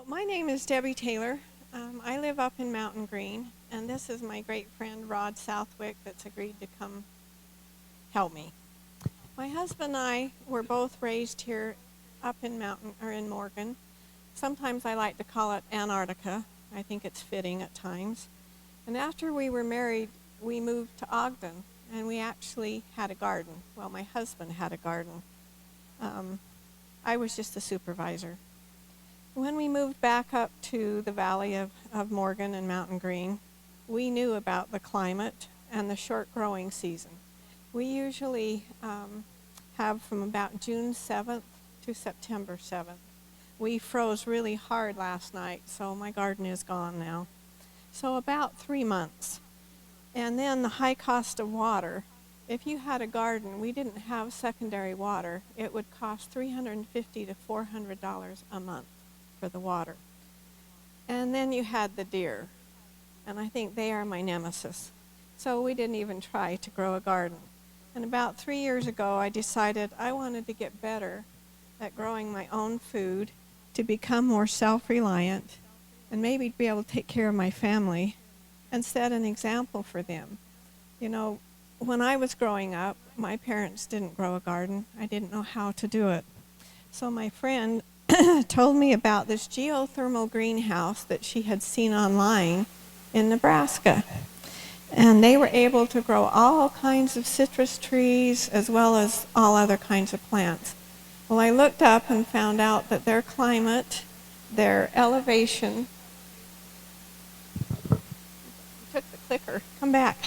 So my name is Debbie Taylor. I live up in Mountain Green, and this is my great friend Rod Southwick that's agreed to come help me. My husband and I were both raised here up in in Morgan. Sometimes I like to call it Antarctica. I think it's fitting at times. And after we were married, we moved to Ogden, and we actually had a garden. Well, my husband had a garden. I was just a supervisor. When we moved back up to the valley of Morgan and Mountain Green, we knew about the climate and the short growing season. We usually have from about June 7th to September 7th. We froze really hard last night, so my garden is gone now. So about 3 months. And then the high cost of water. If you had a garden, we didn't have secondary water. It would cost $350 to $400 a month for the water. And then you had the deer, and I think they are my nemesis. So we didn't even try to grow a garden. And about 3 years ago, I decided I wanted to get better at growing my own food, to become more self-reliant, and maybe be able to take care of my family and set an example for them. You know, when I was growing up, my parents didn't grow a garden. I didn't know how to do it. So my friend told me about this geothermal greenhouse that she had seen online in Nebraska. And they were able to grow all kinds of citrus trees as well as all other kinds of plants. Well, I looked up and found out that their climate, their elevation, took the clicker, come back.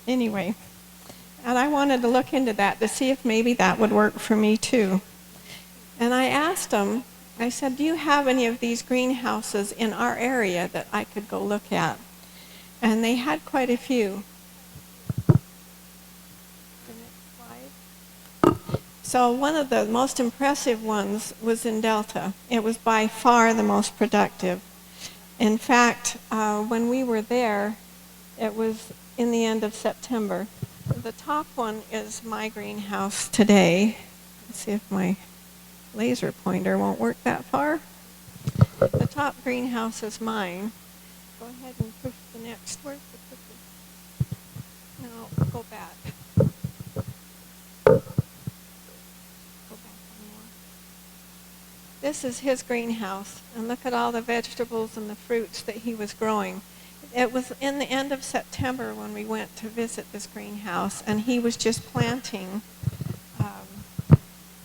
Anyway, and I wanted to look into that to see if maybe that would work for me too. And I asked them, I said, do you have any of these greenhouses in our area that I could go look at? And they had quite a few. The next slide. So one of the most impressive ones was in Delta. It was by far the most productive. In fact, when we were there, it was in the end of September. The top one is my greenhouse today. Let's see if my laser pointer won't work that far. The top greenhouse is mine. Go ahead and push the next. Where's the cookie? No, go back. Go back one more. This is his greenhouse, and look at all the vegetables and the fruits that he was growing. It was in the end of September when we went to visit this greenhouse, and he was just planting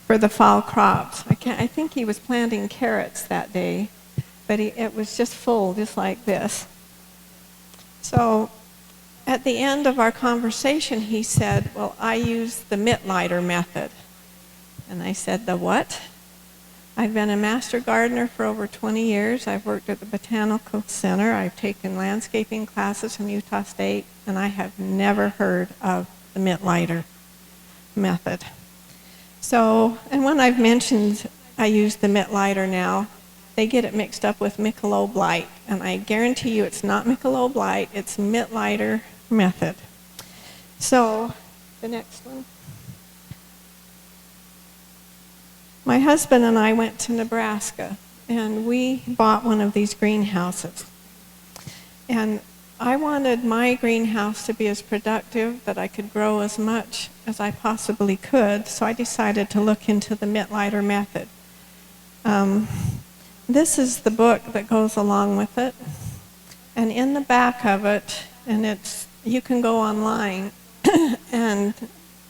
for the fall crops. I think he was planting carrots that day, but it was just full, just like this. So at the end of our conversation, he said, well, I use the Mittleider Method. And I said, the what? I've been a master gardener for over 20 years. I've worked at the Botanical Center. I've taken landscaping classes from Utah State, and I have never heard of the Mittleider Method. So, and when I've mentioned I use the Mittleider now, they get it mixed up with Michelob Light, and I guarantee you it's not Michelob Light, it's Mittleider Method. So, the next one. My husband and I went to Nebraska, and we bought one of these greenhouses. And I wanted my greenhouse to be as productive, that I could grow as much as I possibly could, so I decided to look into the Mittleider Method. This is the book that goes along with it, and in the back of it, and you can go online and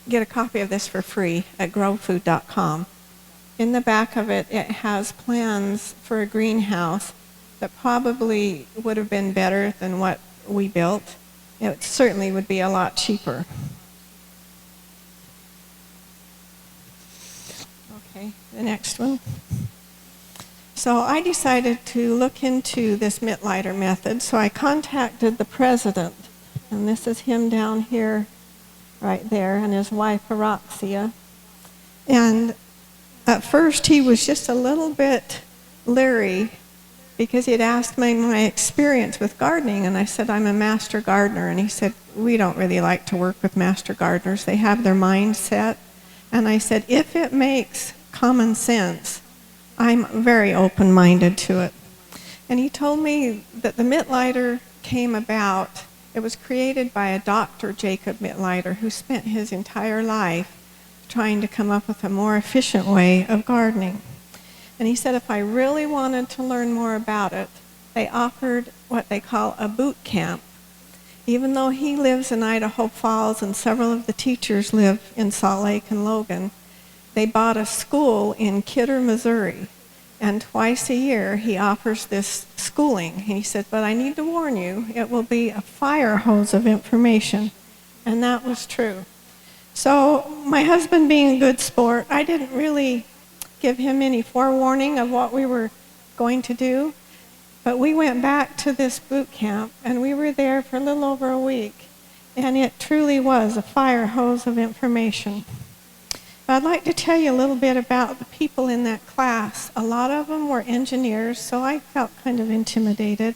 get a copy of this for free at growfood.com. In the back of it, it has plans for a greenhouse that probably would have been better than what we built. It certainly would be a lot cheaper. Okay, the next one. So I decided to look into this Mittleider Method, so I contacted the president, and this is him down here, right there, and his wife, Araxia. And at first, he was just a little bit leery because he had asked me my experience with gardening, and I said, I'm a master gardener. And he said, we don't really like to work with master gardeners. They have their mind set. And I said, if it makes common sense, I'm very open-minded to it. And he told me that the Mittleider came about, it was created by a Dr. Jacob Mittleider, who spent his entire life trying to come up with a more efficient way of gardening. And he said if I really wanted to learn more about it, they offered what they call a boot camp. Even though he lives in Idaho Falls and several of the teachers live in Salt Lake and Logan, they bought a school in Kidder, Missouri. And twice a year he offers this schooling. He said, but I need to warn you, it will be a fire hose of information. And that was true. So my husband being a good sport, I didn't really give him any forewarning of what we were going to do. But we went back to this boot camp, and we were there for a little over a week, and it truly was a fire hose of information. But I'd like to tell you a little bit about the people in that class. A lot of them were engineers, so I felt kind of intimidated.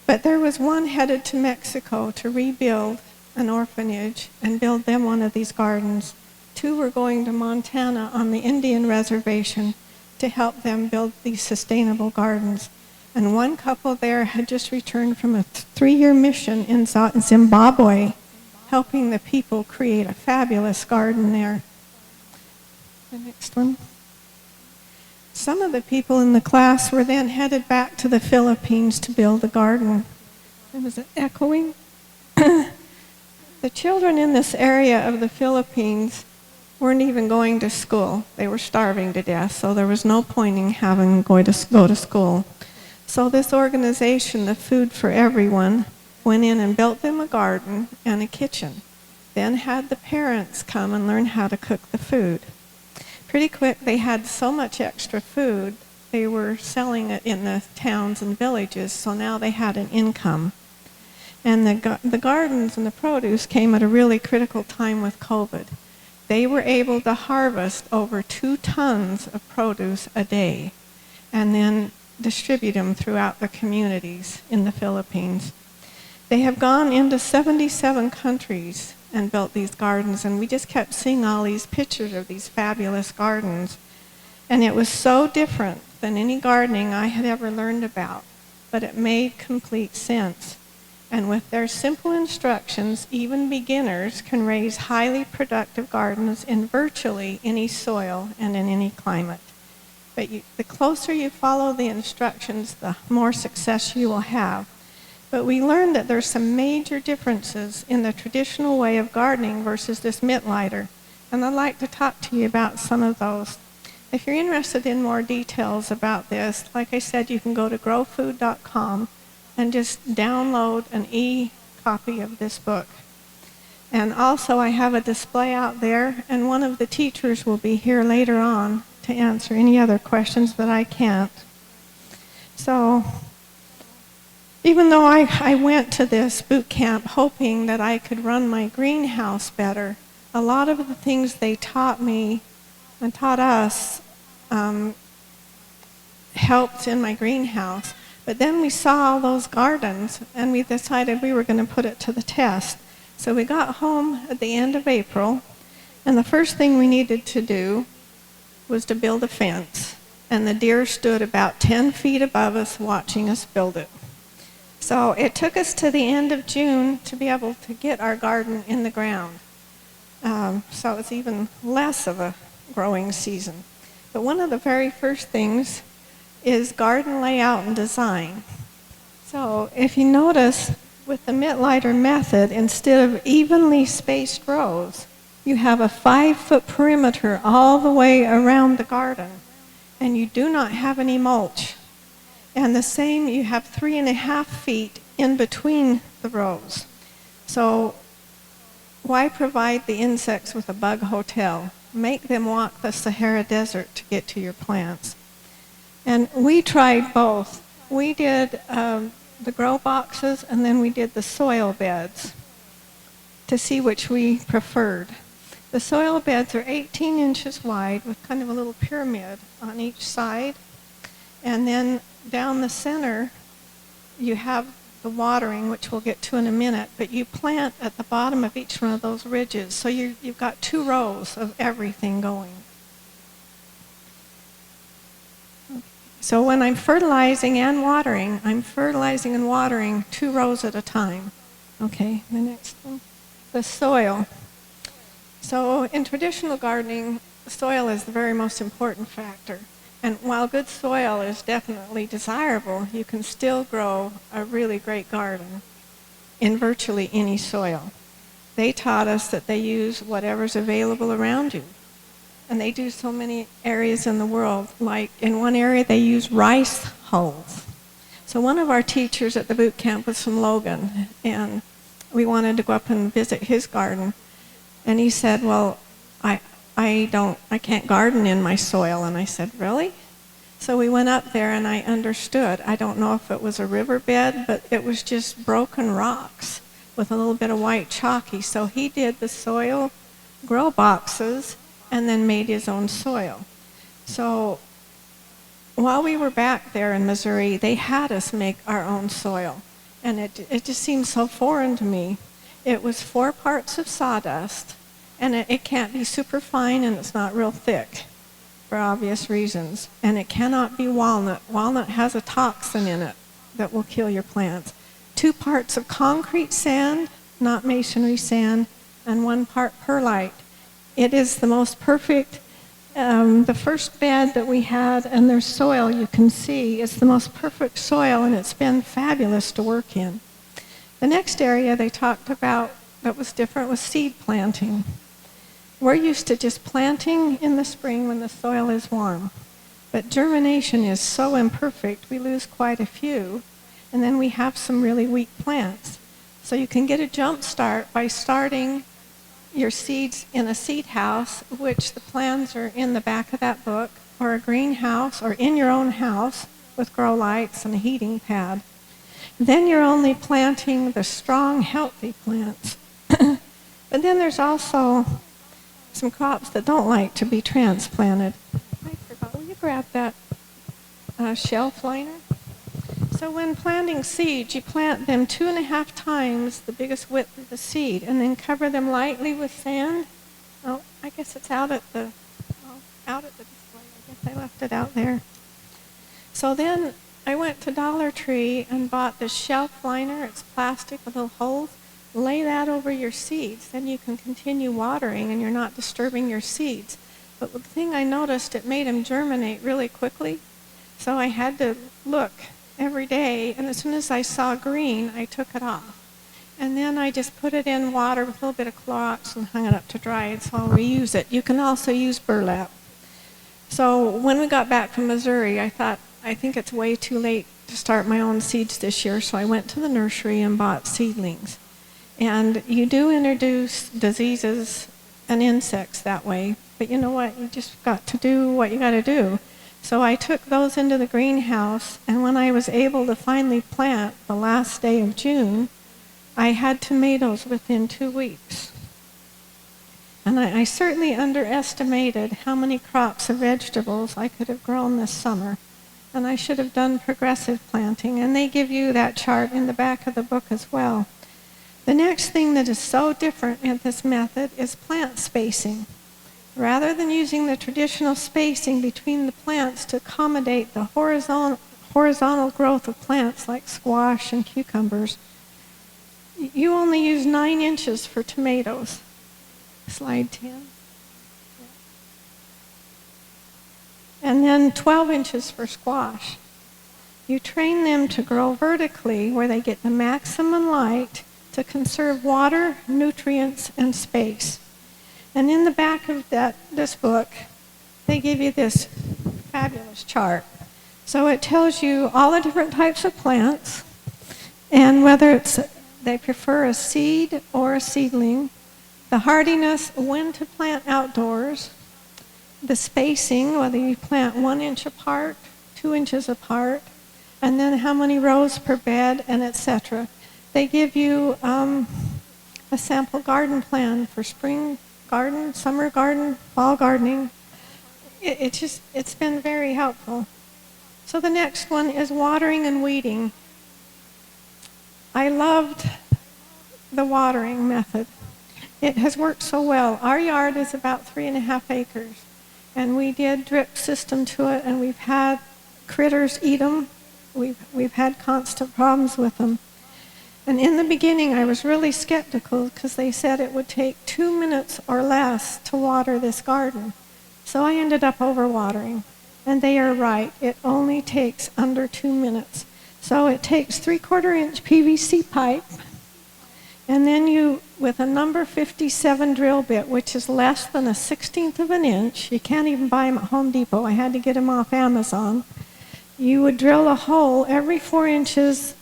But there was one headed to Mexico to rebuild an orphanage and build them one of these gardens. 2 were going to Montana on the Indian reservation to help them build these sustainable gardens. And one couple there had just returned from a 3-year mission in Zimbabwe, helping the people create a fabulous garden there. The next one. Some of the people in the class were then headed back to the Philippines to build a garden. Was it echoing? The children in this area of the Philippines weren't even going to school. They were starving to death, so there was no point in having going to go to school. So this organization, the Food for Everyone, went in and built them a garden and a kitchen. Then had the parents come and learn how to cook the food. Pretty quick, they had so much extra food, they were selling it in the towns and villages, so now they had an income. And the gardens and the produce came at a really critical time with COVID. They were able to harvest over 2 tons of produce a day, and then distribute them throughout the communities in the Philippines. They have gone into 77 countries and built these gardens, and we just kept seeing all these pictures of these fabulous gardens. And it was so different than any gardening I had ever learned about, but it made complete sense. And with their simple instructions, even beginners can raise highly productive gardens in virtually any soil and in any climate. But the closer you follow the instructions, the more success you will have. But we learned that there's some major differences in the traditional way of gardening versus this Mittleider. And I'd like to talk to you about some of those. If you're interested in more details about this, like I said, you can go to growfood.com and just download an e-copy of this book. And also I have a display out there, and one of the teachers will be here later on to answer any other questions that I can't. So even though I went to this boot camp hoping that I could run my greenhouse better, a lot of the things they taught me and taught us helped in my greenhouse. But then we saw all those gardens, and we decided we were going to put it to the test. So we got home at the end of April, and the first thing we needed to do was to build a fence. And the deer stood about 10 feet above us watching us build it. So it took us to the end of June to be able to get our garden in the ground. So it's even less of a growing season. But one of the very first things is garden layout and design. So if you notice, with the Mittleider method, instead of evenly spaced rows, you have a 5-foot perimeter all the way around the garden, and you do not have any mulch. And the same, you have 3.5 feet in between the rows. So why provide the insects with a bug hotel? Make them walk the Sahara Desert to get to your plants. And we tried both. We did the grow boxes, and then we did the soil beds to see which we preferred. The soil beds are 18 inches wide with kind of a little pyramid on each side. And then down the center, you have the watering, which we'll get to in a minute, but you plant at the bottom of each one of those ridges. So you've got 2 rows of everything going. So when I'm fertilizing and watering, I'm fertilizing and watering 2 rows at a time. Okay, the next one. The soil. So in traditional gardening, soil is the very most important factor. And while good soil is definitely desirable, you can still grow a really great garden in virtually any soil. They taught us that they use whatever's available around you. And they do so many areas in the world. Like in one area, they use rice hulls. So one of our teachers at the boot camp was from Logan, and we wanted to go up and visit his garden. And he said, well, I can't garden in my soil. And I said, really? So we went up there and I understood. I don't know if it was a riverbed, but it was just broken rocks with a little bit of white chalky. So he did the soil grow boxes and then made his own soil. So while we were back there in Missouri, they had us make our own soil. And it just seemed so foreign to me. It was 4 parts of sawdust, and it can't be super fine, and it's not real thick for obvious reasons. And it cannot be walnut. Walnut has a toxin in it that will kill your plants. 2 parts of concrete sand, not masonry sand, and 1 part perlite. It is the most perfect, the first bed that we had, and there's soil you can see. It's the most perfect soil, and it's been fabulous to work in. The next area they talked about that was different was seed planting. We're used to just planting in the spring when the soil is warm. But germination is so imperfect, we lose quite a few, and then we have some really weak plants. So you can get a jump start by starting your seeds in a seed house, which the plans are in the back of that book, or a greenhouse, or in your own house with grow lights and a heating pad. Then you're only planting the strong, healthy plants. But then there's also some crops that don't like to be transplanted. I forgot, will you grab that shelf liner? So when planting seeds, you plant them 2.5 times the biggest width of the seed, and then cover them lightly with sand. Oh, I guess it's out at the display. I guess I left it out there. So then I went to Dollar Tree and bought this shelf liner. It's plastic with little holes. Lay that over your seeds. Then you can continue watering, and you're not disturbing your seeds. But the thing I noticed, it made them germinate really quickly. So I had to look every day, and as soon as I saw green, I took it off. And then I just put it in water with a little bit of Clorox and hung it up to dry, and so I'll reuse it. You can also use burlap. So when we got back from Missouri, I thought, I think it's way too late to start my own seeds this year, so I went to the nursery and bought seedlings. And you do introduce diseases and insects that way, but you know what? You just got to do what you got to do. So I took those into the greenhouse, and when I was able to finally plant the last day of June, I had tomatoes within 2 weeks. And I certainly underestimated how many crops of vegetables I could have grown this summer. And I should have done progressive planting, and they give you that chart in the back of the book as well. The next thing that is so different in this method is plant spacing. Rather than using the traditional spacing between the plants to accommodate the horizontal growth of plants like squash and cucumbers, you only use 9 inches for tomatoes. Slide 10. And then 12 inches for squash. You train them to grow vertically where they get the maximum light to conserve water, nutrients, and space. And in the back of this book, they give you this fabulous chart. So it tells you all the different types of plants, and whether they prefer a seed or a seedling, the hardiness, when to plant outdoors, the spacing, whether you plant 1 inch apart, 2 inches apart, and then how many rows per bed, and etc. They give you a sample garden plan for spring garden, summer garden, fall gardening. It's been very helpful. So the next one is watering and weeding. I loved the watering method. It has worked so well. Our yard is about 3.5 acres, and we did drip system to it, and we've had critters eat them. We've had constant problems with them. And in the beginning, I was really skeptical because they said it would take 2 minutes or less to water this garden. So I ended up overwatering. And they are right. It only takes under 2 minutes. So it takes 3/4-inch PVC pipe, and then you, with a number 57 drill bit, which is less than 1/16 of an inch, you can't even buy them at Home Depot. I had to get them off Amazon. You would drill a hole every 4 inches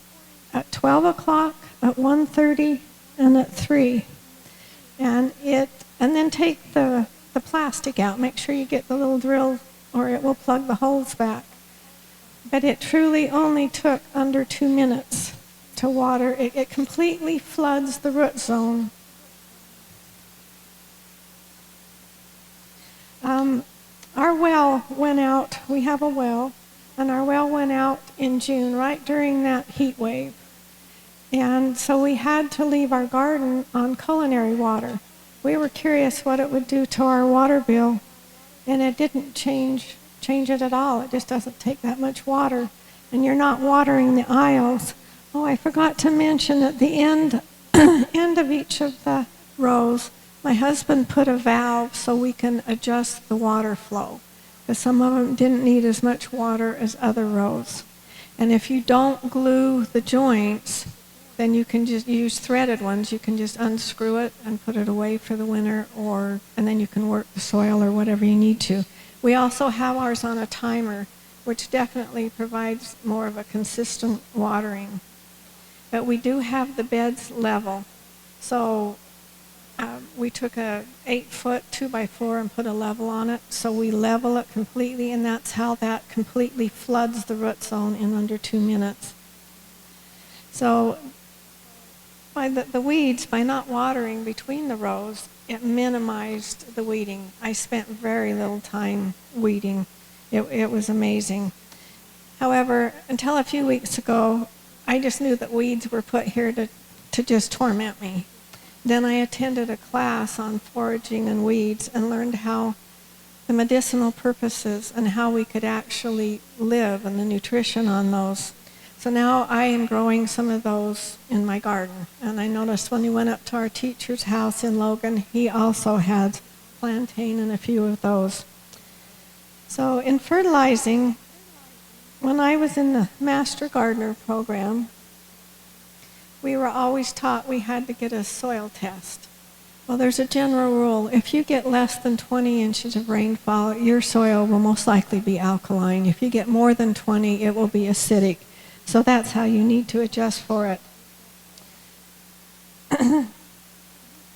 at 12 o'clock, at 1:30, and at 3. And then take the plastic out. Make sure you get the little drill, or it will plug the holes back. But it truly only took under 2 minutes to water. It completely floods the root zone. Our well went out. We have a well, and our well went out in June, right during that heat wave. And so we had to leave our garden on culinary water. We were curious what it would do to our water bill, and it didn't change it at all. It just doesn't take that much water, and you're not watering the aisles. Oh, I forgot to mention at the end of each of the rows, my husband put a valve so we can adjust the water flow, because some of them didn't need as much water as other rows. And if you don't glue the joints, then you can just use threaded ones. You can just unscrew it and put it away for the winter, and then you can work the soil or whatever you need to. We also have ours on a timer, which definitely provides more of a consistent watering. But we do have the beds level. So we took a 8-foot 2x4 and put a level on it. So we level it completely, and that's how that completely floods the root zone in under 2 minutes. So by the weeds, by not watering between the rows, it minimized the weeding. I spent very little time weeding. It was amazing. However, until a few weeks ago, I just knew that weeds were put here to just torment me. Then I attended a class on foraging and weeds and learned how the medicinal purposes and how we could actually live and the nutrition on those. So now I am growing some of those in my garden. And I noticed when we went up to our teacher's house in Logan, he also had plantain and a few of those. So in fertilizing, when I was in the Master Gardener program, we were always taught we had to get a soil test. Well, there's a general rule. If you get less than 20 inches of rainfall, your soil will most likely be alkaline. If you get more than 20, it will be acidic. So that's how you need to adjust for it.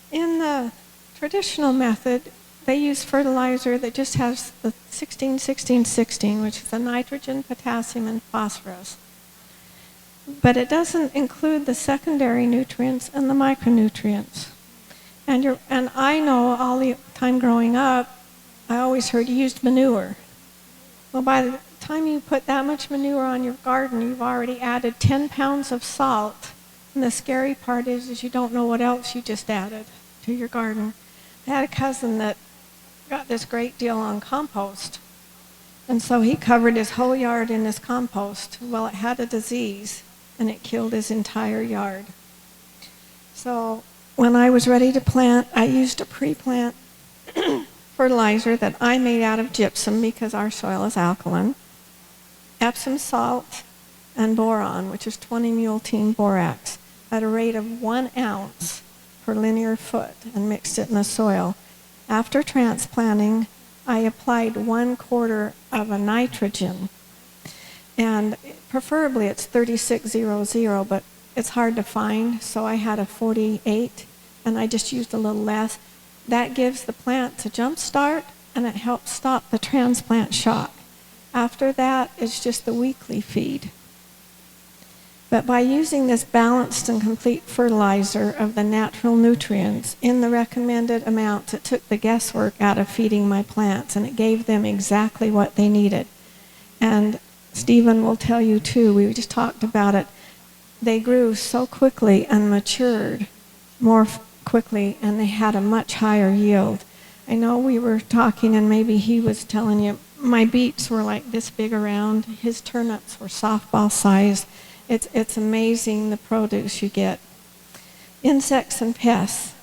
In the traditional method, they use fertilizer that just has the 16-16-16, which is the nitrogen, potassium, and phosphorus. But it doesn't include the secondary nutrients and the micronutrients. And I know all the time growing up, I always heard used manure. Well, by the time you put that much manure on your garden, you've already added 10 pounds of salt. And the scary part is you don't know what else you just added to your garden. I had a cousin that got this great deal on compost. And so he covered his whole yard in this compost. Well, it had a disease, and it killed his entire yard. So when I was ready to plant, I used a pre-plant fertilizer that I made out of gypsum because our soil is alkaline, Epsom salt, and boron, which is 20 multein borax, at a rate of 1 ounce per linear foot, and mixed it in the soil. After transplanting, I applied 1/4 of a nitrogen, and preferably it's 3600, but it's hard to find, so I had a 48, and I just used a little less. That gives the plants a jump start, and it helps stop the transplant shock. After that, it's just the weekly feed. But by using this balanced and complete fertilizer of the natural nutrients in the recommended amounts, it took the guesswork out of feeding my plants, and it gave them exactly what they needed. And Stephen will tell you too, we just talked about it. they grew so quickly and matured more quickly, and they had a much higher yield. I know we were talking, and maybe he was telling you, my beets were like this big around. His turnips were softball size. It's amazing the produce you get. Insects and pests.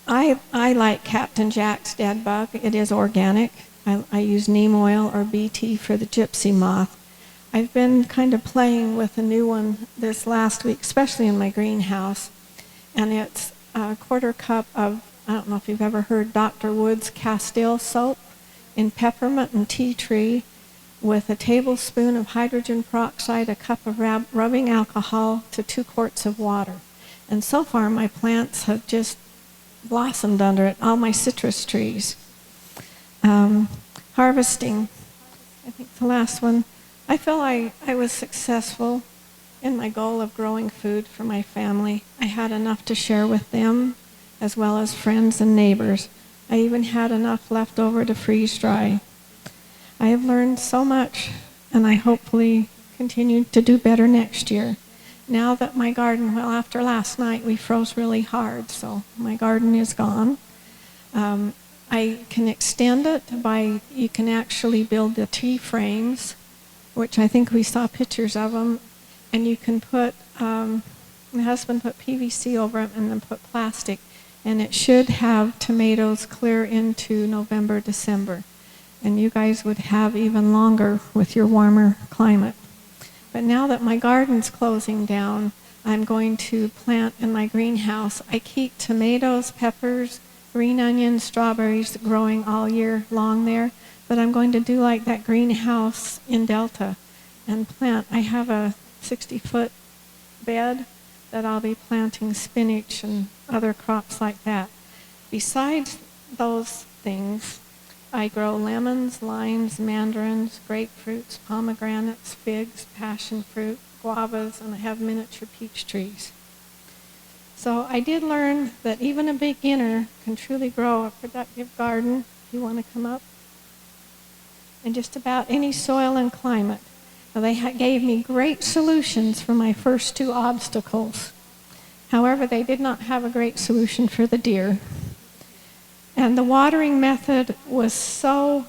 I like Captain Jack's dead bug. It is organic. I use neem oil or BT for the gypsy moth. I've been kind of playing with a new one this last week, especially in my greenhouse. And it's a quarter cup of, I don't know if you've ever heard Dr. Wood's Castile soap in peppermint and tea tree with a tablespoon of hydrogen peroxide, a cup of rubbing alcohol to 2 quarts of water. And so far my plants have just blossomed under it, all my citrus trees. Harvesting, I think the last one. I feel I was successful in my goal of growing food for my family. I had enough to share with them, as well as friends and neighbors. I even had enough left over to freeze dry. I have learned so much, and I hopefully continue to do better next year. Now that my garden, well, after last night, we froze really hard, so my garden is gone. I can extend it by, you can actually build the tree frames, which I think we saw pictures of them, and you can put, my husband put PVC over them and then put plastic, and it should have tomatoes clear into November, December. And you guys would have even longer with your warmer climate. But now that my garden's closing down, I'm going to plant in my greenhouse. I keep tomatoes, peppers, green onions, strawberries growing all year long there. But I'm going to do like that greenhouse in Delta and plant. I have a 60-foot bed that I'll be planting spinach and other crops like that. Besides those things, I grow lemons, limes, mandarins, grapefruits, pomegranates, figs, passion fruit, guavas, and I have miniature peach trees. So I did learn that even a beginner can truly grow a productive garden. If you want to come up. In just about any soil and climate. Now, they gave me great solutions for my first 2 obstacles. However, they did not have a great solution for the deer. And the watering method was so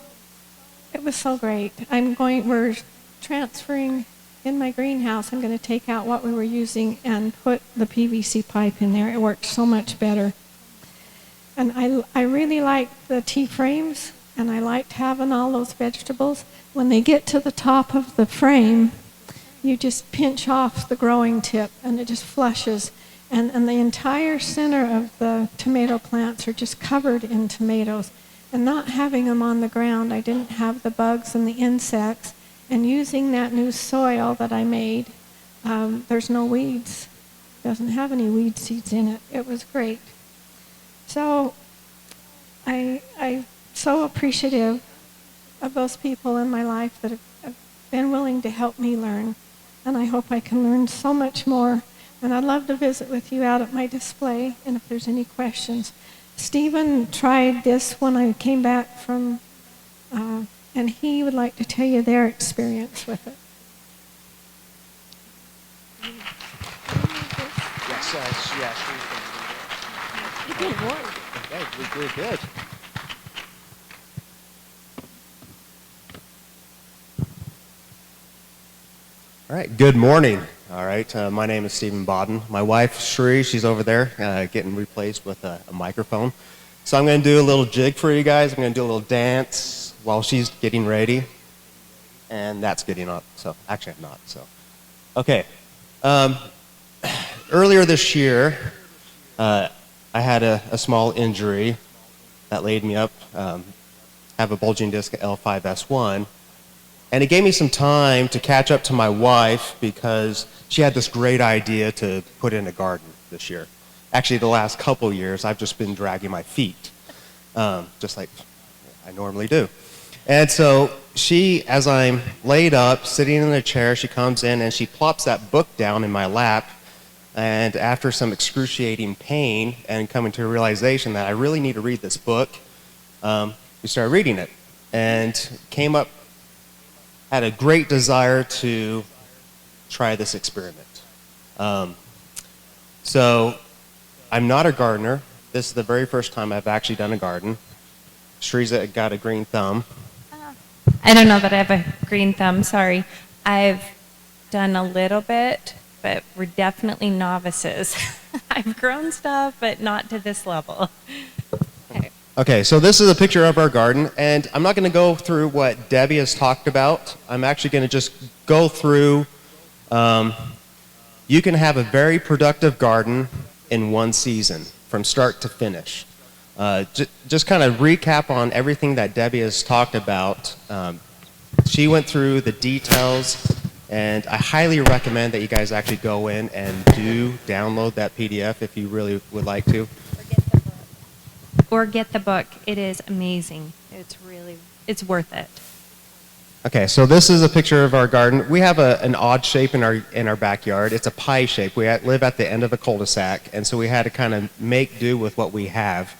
great. We're transferring in my greenhouse. I'm going to take out what we were using and put the PVC pipe in there. It worked so much better. And I really like the T-frames, and I liked having all those vegetables. When they get to the top of the frame, you just pinch off the growing tip, and it just flushes. And the entire center of the tomato plants are just covered in tomatoes. And not having them on the ground, I didn't have the bugs and the insects. And using that new soil that I made, there's no weeds. It doesn't have any weed seeds in it. It was great. So I'm so appreciative of those people in my life that have been willing to help me learn. And I hope I can learn so much more. And I'd love to visit with you out at my display, and if there's any questions. Stephen tried this when I came back from, and he would like to tell you their experience with it. Yes. You did work. Okay, we did good. All right, good morning. All right, my name is Stephen Bawden. My wife, Sheree, she's over there getting replaced with a microphone. So I'm going to do a little jig for you guys. I'm going to do a little dance while she's getting ready. And that's getting up. So actually I'm not. So okay. Earlier this year, I had a small injury that laid me up. Have a bulging disc at L5S1. And it gave me some time to catch up to my wife because she had this great idea to put in a garden this year. Actually, the last couple years, I've just been dragging my feet, just like I normally do. And so she, as I'm laid up, sitting in a chair, she comes in and she plops that book down in my lap. And after some excruciating pain and coming to a realization that I really need to read this book, we started reading it and had a great desire to try this experiment. So I'm not a gardener. This is the very first time I've actually done a garden. Shree's got a green thumb. I don't know that I have a green thumb, sorry. I've done a little bit, but we're definitely novices. I've grown stuff, but not to this level. Okay, so this is a picture of our garden, and I'm not going to go through what Debbie has talked about. I'm actually going to just go through, you can have a very productive garden in one season, from start to finish. Just kind of recap on everything that Debbie has talked about. She went through the details, and I highly recommend that you guys actually go in and do download that PDF if you really would like to. Or get the book. It is amazing. It's worth it. Okay, so this is a picture of our garden. We have an odd shape in our backyard. It's a pie shape. We live at the end of a cul-de-sac, and so we had to kind of make do with what we have.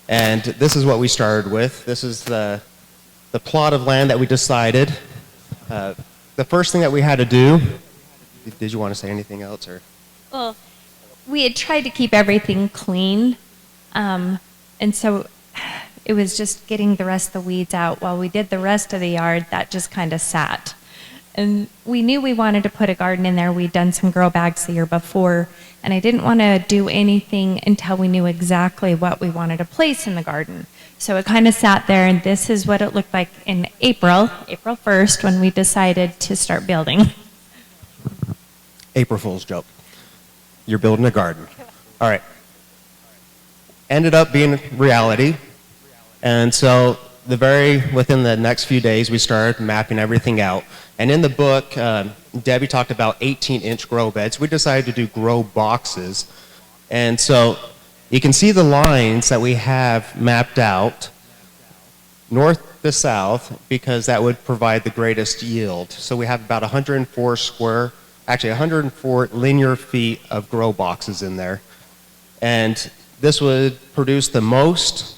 And this is what we started with. This is the plot of land that we decided. The first thing that we had to do, did you want to say anything else? Or? Well, we had tried to keep everything clean, and so it was just getting the rest of the weeds out. While we did the rest of the yard, that just kind of sat. And we knew we wanted to put a garden in there. We'd done some grow bags the year before, and I didn't want to do anything until we knew exactly what we wanted to place in the garden. So it kind of sat there, and this is what it looked like in April 1st, when we decided to start building. April Fool's joke. You're building a garden. All right. Ended up being reality. And so within the next few days, we started mapping everything out. And in the book, Debbie talked about 18-inch grow beds. We decided to do grow boxes. And so you can see the lines that we have mapped out, north to south, because that would provide the greatest yield. So we have about 104 linear feet of grow boxes in there. And this would produce the most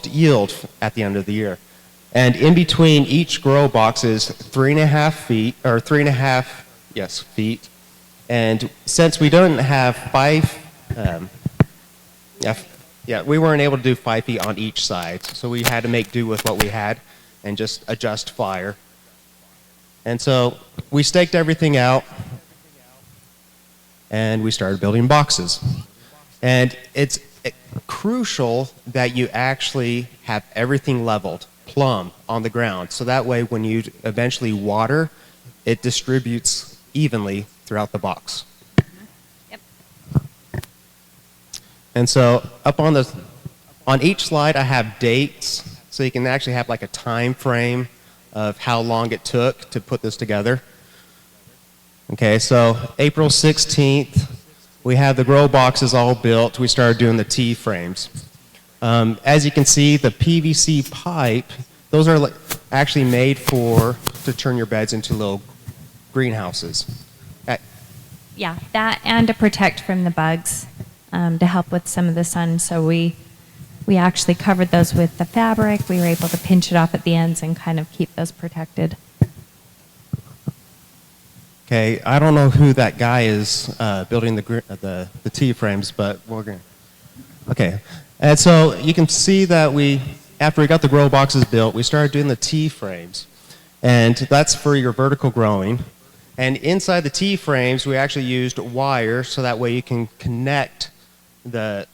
yield at the end of the year. And in between each grow box is 3.5 feet. And since we don't have we weren't able to do 5 feet on each side. So we had to make do with what we had and just adjust fire. And so we staked everything out and we started building boxes. And it's crucial that you actually have everything leveled, plumb on the ground. So that way when you eventually water, it distributes evenly throughout the box. Yep. And so up on each slide I have dates, so you can actually have like a time frame of how long it took to put this together. Okay, so April 16th, we have the grow boxes all built. We started doing the T-frames. As you can see, the PVC pipe, those are actually made to turn your beds into little greenhouses. Yeah, that and to protect from the bugs, to help with some of the sun. So we actually covered those with the fabric. We were able to pinch it off at the ends and kind of keep those protected. Okay, I don't know who that guy is building the T-frames, but we're going to. Okay, and so you can see that after we got the grow boxes built, we started doing the T-frames. And that's for your vertical growing. And inside the T-frames, we actually used wire so that way you can connect the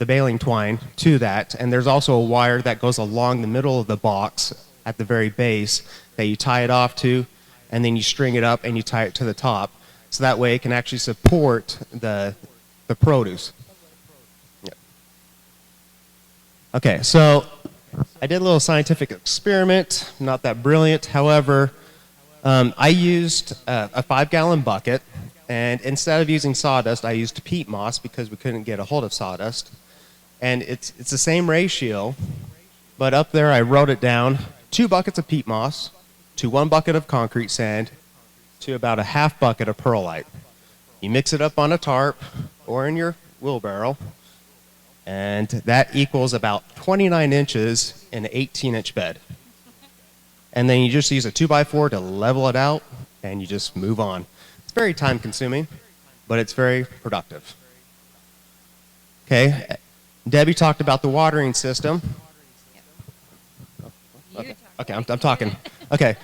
baling twine to that. And there's also a wire that goes along the middle of the box at the very base that you tie it off to, and then you string it up and you tie it to the top. So that way it can actually support the produce. Yep. Okay, so I did a little scientific experiment, not that brilliant. However, I used a 5-gallon bucket, and instead of using sawdust, I used peat moss because we couldn't get a hold of sawdust. And it's the same ratio, but up there I wrote it down, 2 buckets of peat moss to 1 bucket of concrete sand to about a half bucket of perlite. You mix it up on a tarp or in your wheelbarrow, and that equals about 29 inches in an 18-inch bed. And then you just use a 2x4 to level it out, and you just move on. It's very time consuming, but it's very productive. Okay, Debbie talked about the watering system. Okay, I'm talking. Okay.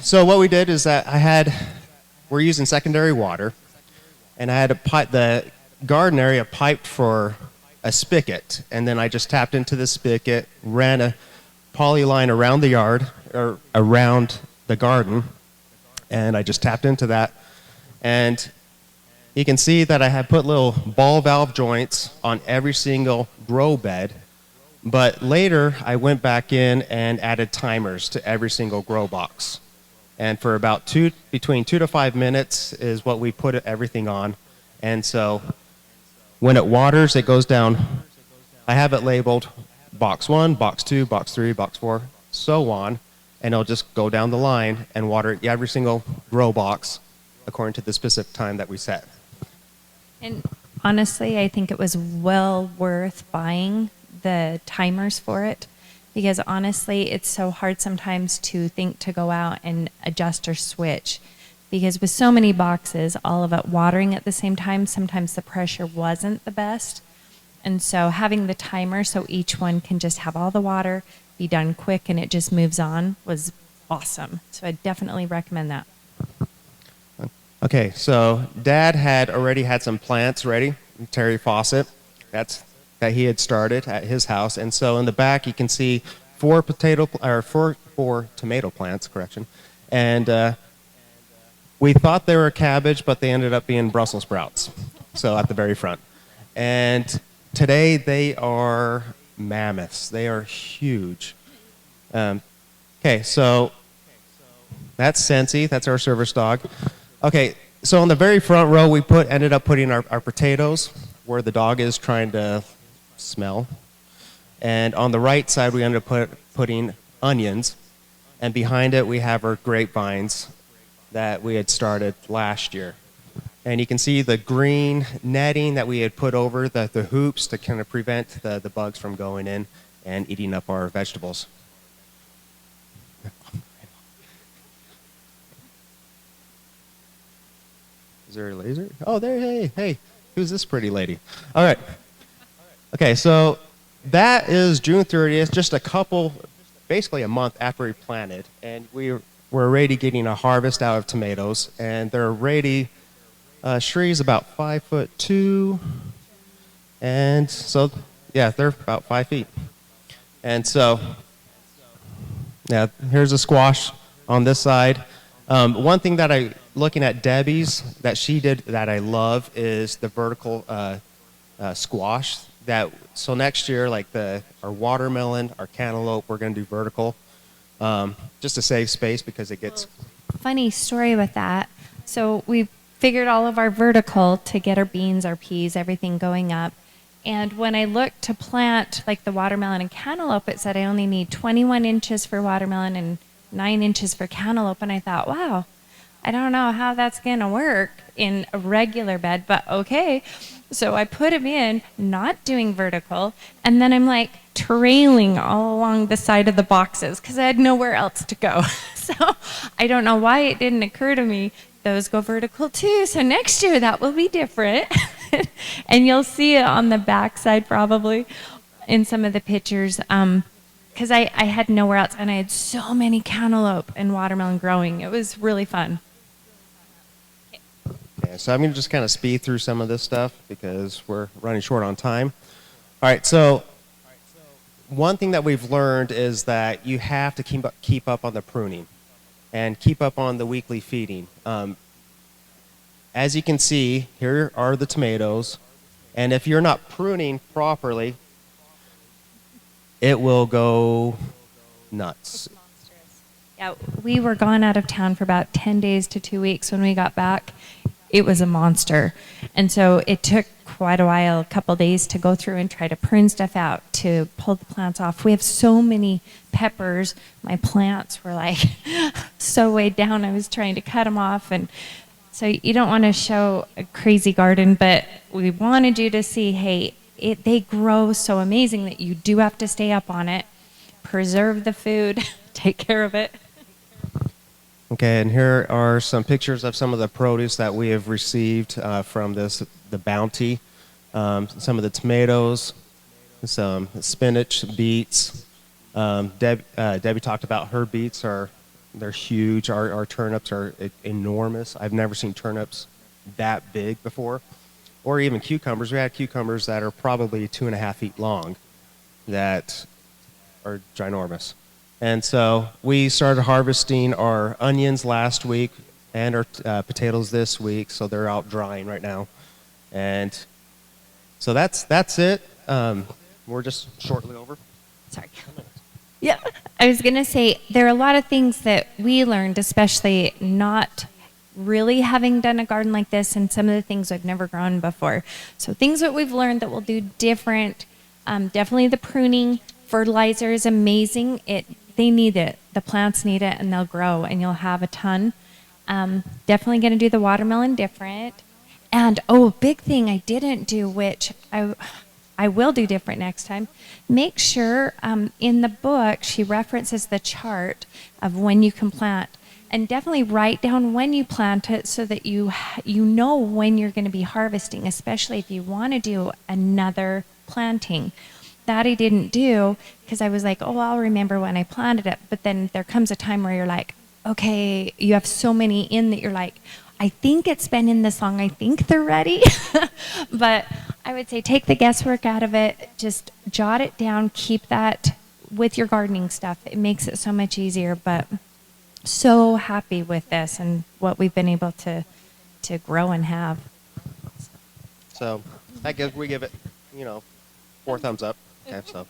So what we did is that we're using secondary water, and I had the garden area piped for a spigot, and then I just tapped into the spigot, ran a poly line around the yard, or around the garden, and I just tapped into that. And you can see that I had put little ball valve joints on every single grow bed, but later I went back in and added timers to every single grow box. And for about between 2 to 5 minutes is what we put everything on. And so when it waters, it goes down. I have it labeled box 1, box 2, box 3, box 4, so on. And it'll just go down the line and water every single grow box according to the specific time that we set. And honestly, I think it was well worth buying the timers for it, because honestly, it's so hard sometimes to think to go out and adjust or switch, because with so many boxes, all of it watering at the same time, sometimes the pressure wasn't the best. And so having the timer so each one can just have all the water, be done quick, and it just moves on was awesome. So I definitely recommend that. Okay, so Dad had already had some plants ready, Terry Fawcett, that he had started at his house. And so in the back you can see four tomato plants, and we thought they were cabbage, but they ended up being Brussels sprouts, so at the very front. And today they are mammoths. They are huge. Okay, so that's Sensi. That's our service dog. Okay, so on the very front row, we ended up putting our potatoes where the dog is trying to smell. And on the right side, we ended up putting onions. And behind it, we have our grapevines that we had started last year. And you can see the green netting that we had put over the hoops to kind of prevent the bugs from going in and eating up our vegetables. Is there a laser? Oh, there, hey, who's this pretty lady? All right. Okay, so that is June 30th, just basically a month after we planted, and we're already getting a harvest out of tomatoes, and they're already, Shree's about 5'2", and so, yeah, they're about 5 feet. And so, yeah, here's a squash on this side. One thing that looking at Debbie's, that she did that I love is the vertical squash. So next year, like our watermelon, our cantaloupe, we're going to do vertical, just to save space because it gets... Funny story with that. So we figured all of our vertical to get our beans, our peas, everything going up. And when I looked to plant like the watermelon and cantaloupe, it said I only need 21 inches for watermelon and 9 inches for cantaloupe. And I thought, wow, I don't know how that's going to work in a regular bed, but okay. So I put them in, not doing vertical, and then I'm like trailing all along the side of the boxes because I had nowhere else to go. So I don't know why it didn't occur to me, those go vertical too. So next year that will be different. And you'll see it on the back side probably in some of the pictures. Because I had nowhere else, and I had so many cantaloupe and watermelon growing. It was really fun. Okay, so I'm going to just kind of speed through some of this stuff because we're running short on time. All right, so one thing that we've learned is that you have to keep up on the pruning and keep up on the weekly feeding. As you can see, here are the tomatoes, and if you're not pruning properly, it will go nuts. Yeah, we were gone out of town for about 10 days to 2 weeks. When we got back, it was a monster. And so it took quite a while, a couple days, to go through and try to prune stuff out, to pull the plants off. We have so many peppers. My plants were like so weighed down. I was trying to cut them off. And so you don't want to show a crazy garden, but we wanted you to see, hey, they grow so amazing that you do have to stay up on it, preserve the food, take care of it. Okay, and here are some pictures of some of the produce that we have received from the bounty. Some of the tomatoes, some spinach, beets. Debbie talked about her beets they're huge. Our turnips are enormous. I've never seen turnips that big before, or even cucumbers. We had cucumbers that are probably 2.5 feet long, that are ginormous. And so we started harvesting our onions last week and our potatoes this week, so they're out drying right now. And so that's it. We're just shortly over. Sorry. Yeah, I was going to say there are a lot of things that we learned, especially not really having done a garden like this, and some of the things I've never grown before. So things that we've learned that we'll do different. Definitely the pruning. Fertilizer is amazing. They need it. The plants need it, and they'll grow, and you'll have a ton. Definitely going to do the watermelon different. And big thing I didn't do, which I will do different next time. Make sure in the book she references the chart of when you can plant, and definitely write down when you plant it so that you know when you're going to be harvesting, especially if you want to do another planting. That I didn't do because I was like, I'll remember when I planted it. But then there comes a time where you're like, okay, you have so many in that you're like, I think it's been in this long. I think they're ready. But I would say take the guesswork out of it. Just jot it down. Keep that with your gardening stuff. It makes it so much easier. But so happy with this and what we've been able to grow and have. So we give it, 4 thumbs up. Okay, so.